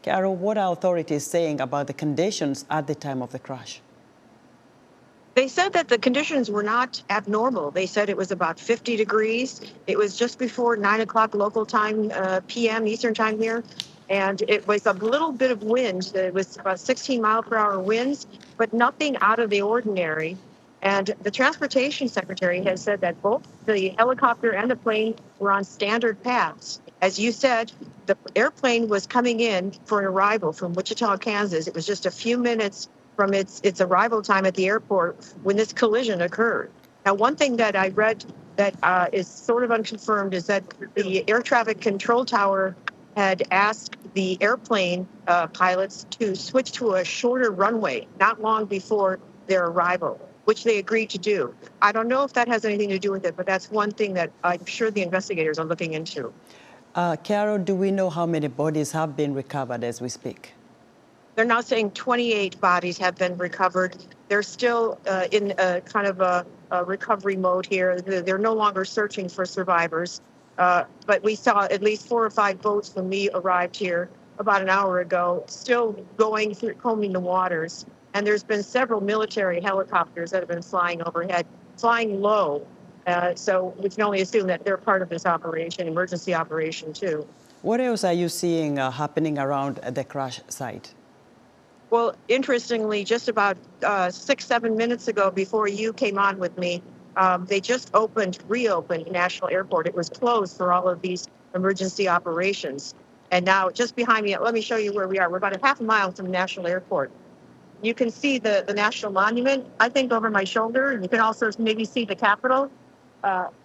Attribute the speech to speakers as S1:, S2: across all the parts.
S1: Carol, what are authorities saying about the conditions at the time of the crash?
S2: They said that the conditions were not abnormal. They said it was about 50 degrees. It was just before 9 o'clock local time, p.m. Eastern time here. And it was a little bit of wind. It was about 16 mile per hour winds, but nothing out of the ordinary. And the transportation secretary has said that both the helicopter and the plane were on standard paths. As you said, the airplane was coming in for an arrival from Wichita, Kansas. It was just a few minutes from its arrival time at the airport when this collision occurred. Now, one thing that I read that is sort of unconfirmed is that the air traffic control tower had asked the airplane pilots to switch to a shorter runway not long before their arrival, which they agreed to do. I don't know if that has anything to do with it, but that's one thing that I'm sure the investigators are looking into.
S1: Carol, do we know how many bodies have been recovered as we speak?
S2: They're now saying 28 bodies have been recovered. They're still in a kind of a recovery mode here. They're no longer searching for survivors. But we saw at least 4 or 5 boats when we arrived here about an hour ago, still going through, combing the waters. And there's been several military helicopters that have been flying overhead, flying low. So we can only assume that they're part of this operation, emergency operation too.
S1: What else are you seeing happening around the crash site?
S2: Well, interestingly, just about 6-7 minutes ago, before you came on with me, they just reopened National Airport. It was closed for all of these emergency operations. And now just behind me, let me show you where we are. We're about a half a mile from National Airport. You can see the National Monument, I think, over my shoulder. You can also maybe see the Capitol.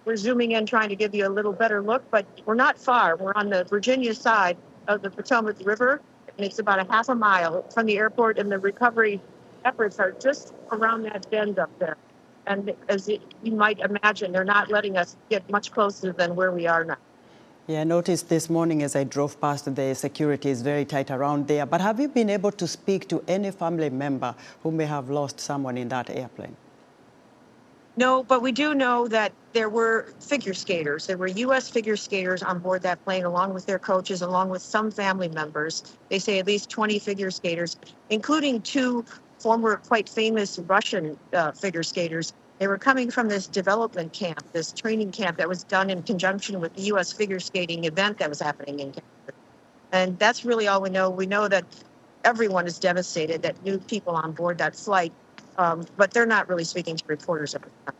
S2: We're zooming in, trying to give you a little better look, but we're not far. We're on the Virginia side of the Potomac River. And it's about a half a mile from the airport, and the recovery efforts are just around that bend up there. And as you might imagine, they're not letting us get much closer than where we are now.
S1: Yeah, I noticed this morning as I drove past, the security is very tight around there. But have you been able to speak to any family member who may have lost someone in that airplane?
S2: No, but we do know that there were figure skaters. There were U.S. figure skaters on board that plane, along with their coaches, along with some family members. They say at least 20 figure skaters, including 2 former quite famous Russian figure skaters. They were coming from this development camp, this training camp that was done in conjunction with the U.S. figure skating event that was happening in Canada. And that's really all we know. We know that everyone is devastated, that new people on board that flight. But they're not really speaking to reporters at the time.